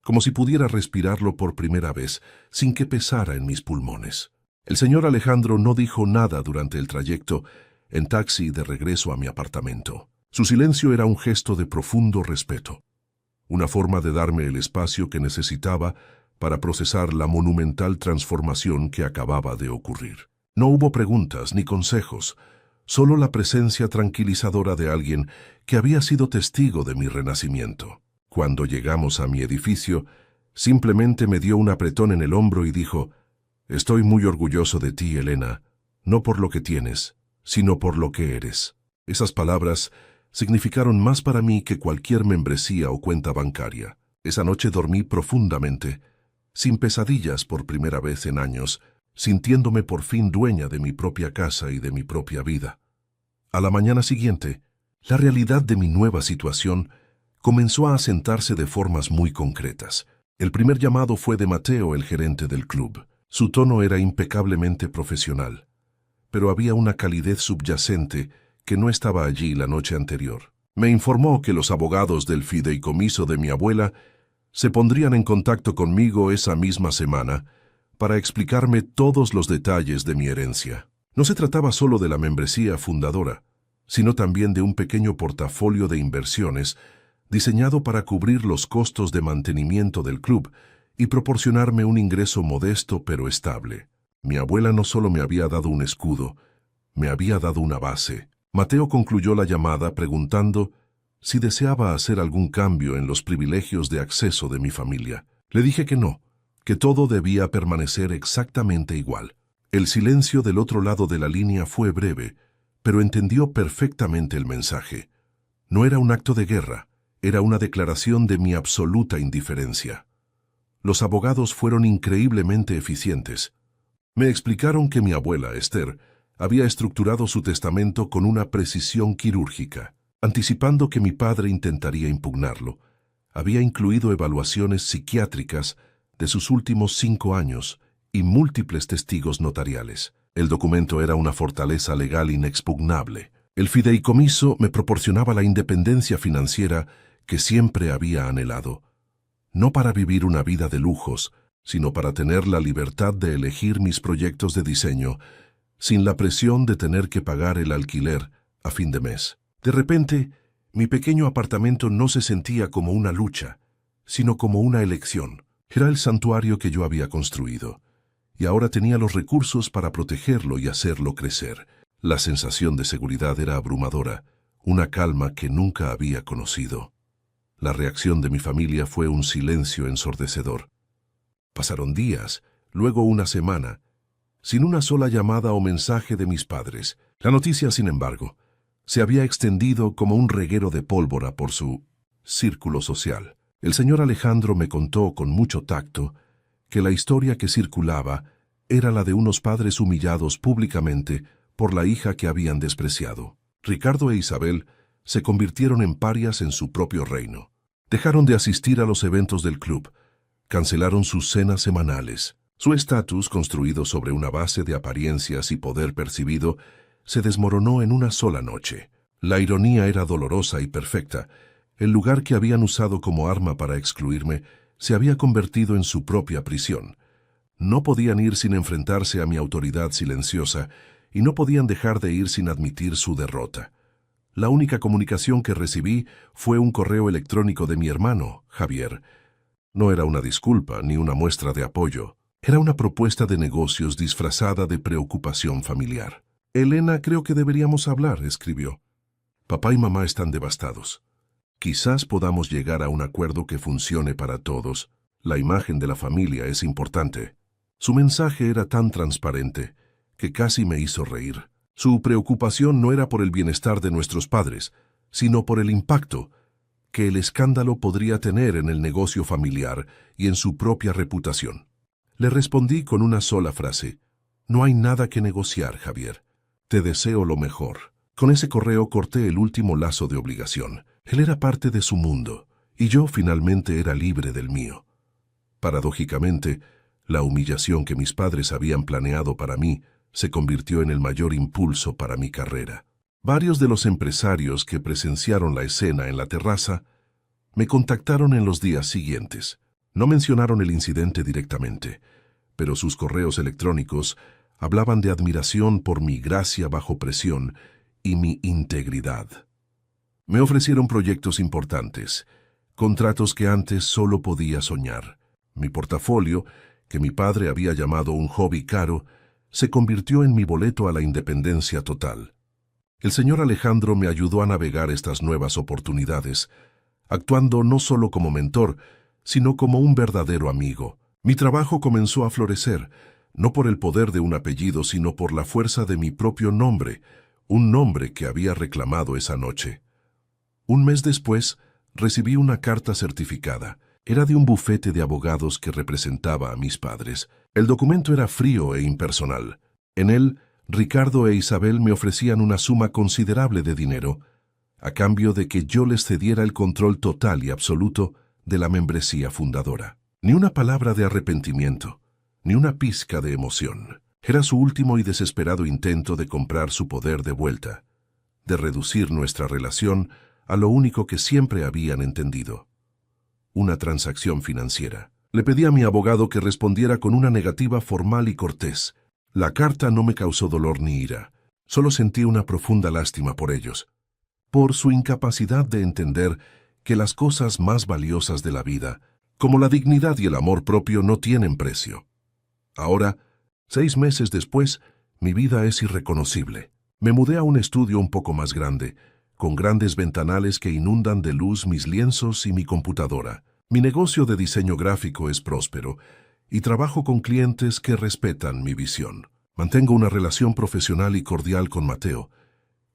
Speaker 1: como si pudiera respirarlo por primera vez, sin que pesara en mis pulmones. El señor Alejandro no dijo nada durante el trayecto en taxi de regreso a mi apartamento. Su silencio era un gesto de profundo respeto, una forma de darme el espacio que necesitaba para procesar la monumental transformación que acababa de ocurrir. No hubo preguntas ni consejos, solo la presencia tranquilizadora de alguien que había sido testigo de mi renacimiento. Cuando llegamos a mi edificio, simplemente me dio un apretón en el hombro y dijo: «Estoy muy orgulloso de ti, Elena, no por lo que tienes, sino por lo que eres». Esas palabras significaron más para mí que cualquier membresía o cuenta bancaria. Esa noche dormí profundamente, sin pesadillas por primera vez en años, sintiéndome por fin dueña de mi propia casa y de mi propia vida. A la mañana siguiente, la realidad de mi nueva situación comenzó a asentarse de formas muy concretas. El primer llamado fue de Mateo, el gerente del club. Su tono era impecablemente profesional, pero había una calidez subyacente que no estaba allí la noche anterior. Me informó que los abogados del fideicomiso de mi abuela se pondrían en contacto conmigo esa misma semana para explicarme todos los detalles de mi herencia. No se trataba solo de la membresía fundadora, sino también de un pequeño portafolio de inversiones diseñado para cubrir los costos de mantenimiento del club y proporcionarme un ingreso modesto pero estable. Mi abuela no solo me había dado un escudo, me había dado una base. Mateo concluyó la llamada preguntando si deseaba hacer algún cambio en los privilegios de acceso de mi familia. Le dije que no, que todo debía permanecer exactamente igual. El silencio del otro lado de la línea fue breve, pero entendió perfectamente el mensaje. No era un acto de guerra, era una declaración de mi absoluta indiferencia. Los abogados fueron increíblemente eficientes. Me explicaron que mi abuela, Esther, había estructurado su testamento con una precisión quirúrgica, anticipando que mi padre intentaría impugnarlo. Había incluido evaluaciones psiquiátricas de sus últimos 5 años y múltiples testigos notariales. El documento era una fortaleza legal inexpugnable. El fideicomiso me proporcionaba la independencia financiera que siempre había anhelado, no para vivir una vida de lujos, sino para tener la libertad de elegir mis proyectos de diseño, sin la presión de tener que pagar el alquiler a fin de mes. De repente, mi pequeño apartamento no se sentía como una lucha, sino como una elección. Era el santuario que yo había construido, y ahora tenía los recursos para protegerlo y hacerlo crecer. La sensación de seguridad era abrumadora, una calma que nunca había conocido. La reacción de mi familia fue un silencio ensordecedor. Pasaron días, luego una semana, sin una sola llamada o mensaje de mis padres. La noticia, sin embargo, se había extendido como un reguero de pólvora por su círculo social. El señor Alejandro me contó con mucho tacto que la historia que circulaba era la de unos padres humillados públicamente por la hija que habían despreciado. Ricardo e Isabel se convirtieron en parias en su propio reino. Dejaron de asistir a los eventos del club, cancelaron sus cenas semanales. Su estatus, construido sobre una base de apariencias y poder percibido, se desmoronó en una sola noche. La ironía era dolorosa y perfecta. El lugar que habían usado como arma para excluirme se había convertido en su propia prisión. No podían ir sin enfrentarse a mi autoridad silenciosa y no podían dejar de ir sin admitir su derrota. La única comunicación que recibí fue un correo electrónico de mi hermano, Javier. No era una disculpa ni una muestra de apoyo. Era una propuesta de negocios disfrazada de preocupación familiar. «Elena, creo que deberíamos hablar», escribió. «Papá y mamá están devastados. Quizás podamos llegar a un acuerdo que funcione para todos. La imagen de la familia es importante». Su mensaje era tan transparente que casi me hizo reír. Su preocupación no era por el bienestar de nuestros padres, sino por el impacto que el escándalo podría tener en el negocio familiar y en su propia reputación. Le respondí con una sola frase: «No hay nada que negociar, Javier. Te deseo lo mejor». Con ese correo corté el último lazo de obligación. Él era parte de su mundo, y yo finalmente era libre del mío. Paradójicamente, la humillación que mis padres habían planeado para mí se convirtió en el mayor impulso para mi carrera. Varios de los empresarios que presenciaron la escena en la terraza me contactaron en los días siguientes. No mencionaron el incidente directamente, pero sus correos electrónicos hablaban de admiración por mi gracia bajo presión y mi integridad. Me ofrecieron proyectos importantes, contratos que antes solo podía soñar. Mi portafolio, que mi padre había llamado un hobby caro, se convirtió en mi boleto a la independencia total. El señor Alejandro me ayudó a navegar estas nuevas oportunidades, actuando no solo como mentor, sino como un verdadero amigo. Mi trabajo comenzó a florecer, no por el poder de un apellido, sino por la fuerza de mi propio nombre, un nombre que había reclamado esa noche. Un mes después, recibí una carta certificada. Era de un bufete de abogados que representaba a mis padres. El documento era frío e impersonal. En él, Ricardo e Isabel me ofrecían una suma considerable de dinero, a cambio de que yo les cediera el control total y absoluto de la membresía fundadora. Ni una palabra de arrepentimiento, ni una pizca de emoción. Era su último y desesperado intento de comprar su poder de vuelta, de reducir nuestra relación a lo único que siempre habían entendido: una transacción financiera. Le pedí a mi abogado que respondiera con una negativa formal y cortés. La carta no me causó dolor ni ira. Solo sentí una profunda lástima por ellos, por su incapacidad de entender que las cosas más valiosas de la vida, como la dignidad y el amor propio, no tienen precio. Ahora, 6 meses después, mi vida es irreconocible. Me mudé a un estudio un poco más grande, con grandes ventanales que inundan de luz mis lienzos y mi computadora. Mi negocio de diseño gráfico es próspero y trabajo con clientes que respetan mi visión. Mantengo una relación profesional y cordial con Mateo,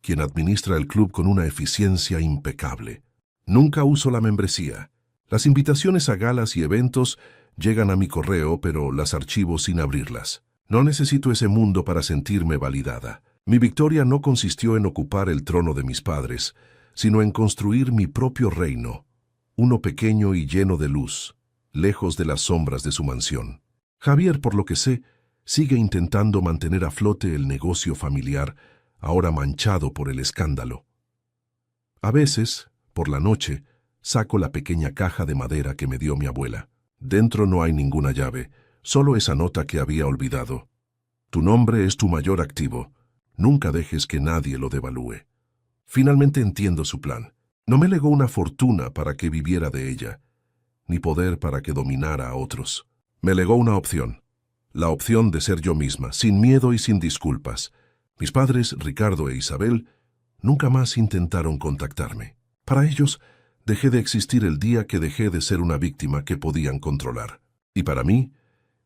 Speaker 1: quien administra el club con una eficiencia impecable. Nunca uso la membresía. Las invitaciones a galas y eventos llegan a mi correo, pero las archivo sin abrirlas. No necesito ese mundo para sentirme validada. Mi victoria no consistió en ocupar el trono de mis padres, sino en construir mi propio reino, uno pequeño y lleno de luz, lejos de las sombras de su mansión. Javier, por lo que sé, sigue intentando mantener a flote el negocio familiar, ahora manchado por el escándalo. A veces, por la noche, saco la pequeña caja de madera que me dio mi abuela. Dentro no hay ninguna llave, solo esa nota que había olvidado. Tu nombre es tu mayor activo. Nunca dejes que nadie lo devalúe. Finalmente entiendo su plan. No me legó una fortuna para que viviera de ella, ni poder para que dominara a otros. Me legó una opción. La opción de ser yo misma, sin miedo y sin disculpas. Mis padres, Ricardo e Isabel, nunca más intentaron contactarme. Para ellos, dejé de existir el día que dejé de ser una víctima que podían controlar. Y para mí,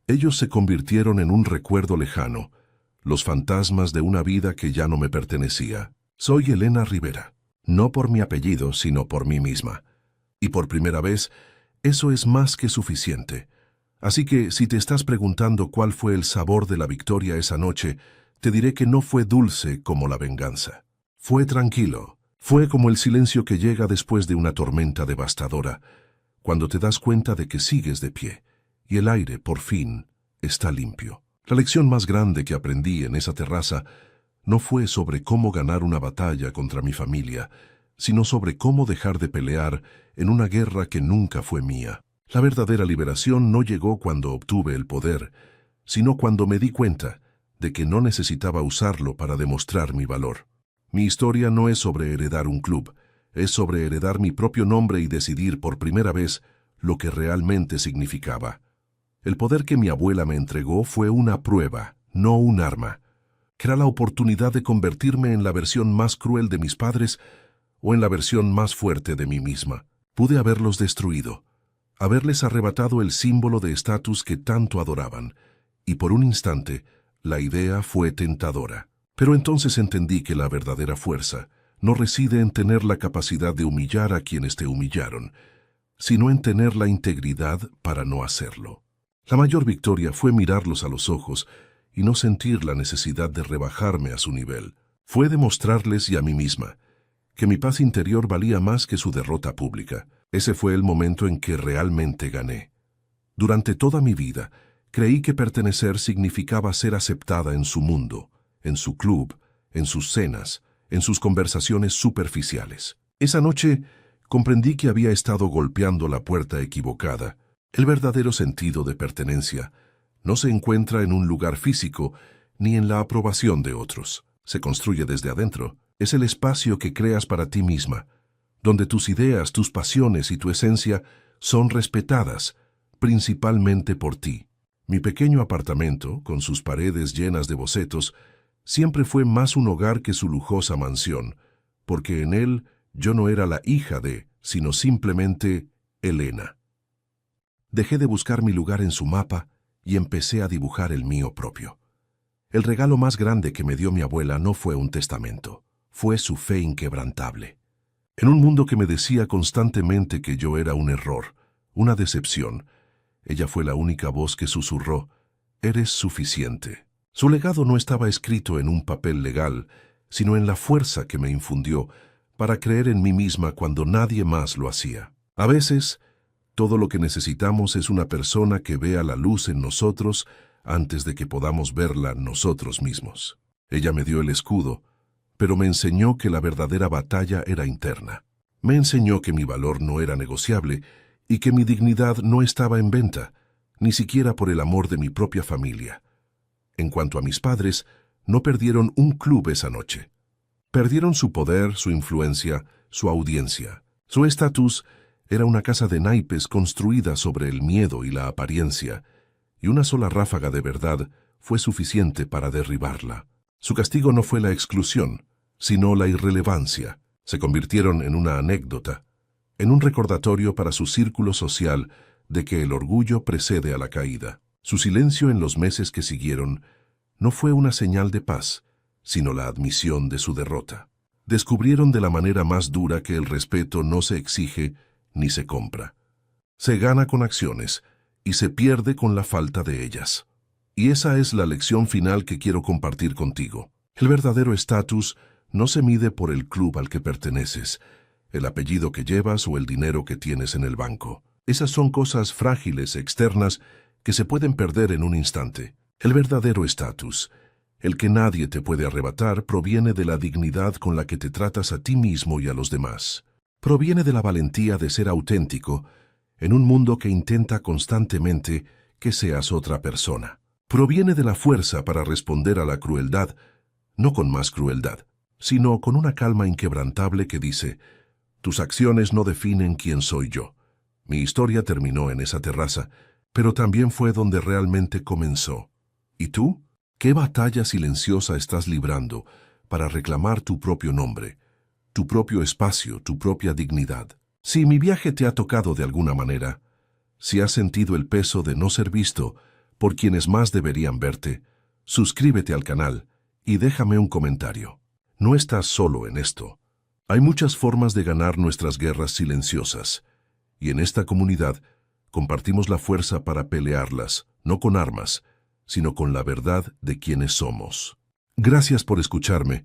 Speaker 1: ellos se convirtieron en un recuerdo lejano, los fantasmas de una vida que ya no me pertenecía. Soy Elena Rivera, no por mi apellido, sino por mí misma. Y por primera vez, eso es más que suficiente. Así que, si te estás preguntando cuál fue el sabor de la victoria esa noche, te diré que no fue dulce como la venganza. Fue tranquilo. Fue como el silencio que llega después de una tormenta devastadora, cuando te das cuenta de que sigues de pie, y el aire, por fin, está limpio. La lección más grande que aprendí en esa terraza no fue sobre cómo ganar una batalla contra mi familia, sino sobre cómo dejar de pelear en una guerra que nunca fue mía. La verdadera liberación no llegó cuando obtuve el poder, sino cuando me di cuenta de que no necesitaba usarlo para demostrar mi valor. Mi historia no es sobre heredar un club, es sobre heredar mi propio nombre y decidir por primera vez lo que realmente significaba. El poder que mi abuela me entregó fue una prueba, no un arma. Era la oportunidad de convertirme en la versión más cruel de mis padres o en la versión más fuerte de mí misma. Pude haberlos destruido, haberles arrebatado el símbolo de estatus que tanto adoraban, y por un instante la idea fue tentadora. Pero entonces entendí que la verdadera fuerza no reside en tener la capacidad de humillar a quienes te humillaron, sino en tener la integridad para no hacerlo. La mayor victoria fue mirarlos a los ojos y no sentir la necesidad de rebajarme a su nivel. Fue demostrarles y a mí misma que mi paz interior valía más que su derrota pública. Ese fue el momento en que realmente gané. Durante toda mi vida, creí que pertenecer significaba ser aceptada en su mundo, en su club, en sus cenas, en sus conversaciones superficiales. Esa noche comprendí que había estado golpeando la puerta equivocada. El verdadero sentido de pertenencia no se encuentra en un lugar físico ni en la aprobación de otros. Se construye desde adentro. Es el espacio que creas para ti misma, donde tus ideas, tus pasiones y tu esencia son respetadas, principalmente por ti. Mi pequeño apartamento, con sus paredes llenas de bocetos, siempre fue más un hogar que su lujosa mansión, porque en él yo no era la hija de, sino simplemente Elena. Dejé de buscar mi lugar en su mapa y empecé a dibujar el mío propio. El regalo más grande que me dio mi abuela no fue un testamento, fue su fe inquebrantable. En un mundo que me decía constantemente que yo era un error, una decepción, ella fue la única voz que susurró: «Eres suficiente». Su legado no estaba escrito en un papel legal, sino en la fuerza que me infundió para creer en mí misma cuando nadie más lo hacía. A veces, todo lo que necesitamos es una persona que vea la luz en nosotros antes de que podamos verla nosotros mismos. Ella me dio el escudo, pero me enseñó que la verdadera batalla era interna. Me enseñó que mi valor no era negociable y que mi dignidad no estaba en venta, ni siquiera por el amor de mi propia familia. En cuanto a mis padres, no perdieron un club esa noche. Perdieron su poder, su influencia, su audiencia. Su estatus era una casa de naipes construida sobre el miedo y la apariencia, y una sola ráfaga de verdad fue suficiente para derribarla. Su castigo no fue la exclusión, sino la irrelevancia. Se convirtieron en una anécdota, en un recordatorio para su círculo social de que el orgullo precede a la caída. Su silencio en los meses que siguieron no fue una señal de paz, sino la admisión de su derrota. Descubrieron de la manera más dura que el respeto no se exige ni se compra. Se gana con acciones y se pierde con la falta de ellas. Y esa es la lección final que quiero compartir contigo. El verdadero estatus no se mide por el club al que perteneces, el apellido que llevas o el dinero que tienes en el banco. Esas son cosas frágiles, externas, que se pueden perder en un instante. El verdadero estatus, el que nadie te puede arrebatar, proviene de la dignidad con la que te tratas a ti mismo y a los demás. Proviene de la valentía de ser auténtico en un mundo que intenta constantemente que seas otra persona. Proviene de la fuerza para responder a la crueldad, no con más crueldad, sino con una calma inquebrantable que dice: «Tus acciones no definen quién soy yo». Mi historia terminó en esa terraza, pero también fue donde realmente comenzó. ¿Y tú? ¿Qué batalla silenciosa estás librando para reclamar tu propio nombre, tu propio espacio, tu propia dignidad? Si mi viaje te ha tocado de alguna manera, si has sentido el peso de no ser visto por quienes más deberían verte, suscríbete al canal y déjame un comentario. No estás solo en esto. Hay muchas formas de ganar nuestras guerras silenciosas, y en esta comunidad compartimos la fuerza para pelearlas, no con armas, sino con la verdad de quienes somos. Gracias por escucharme.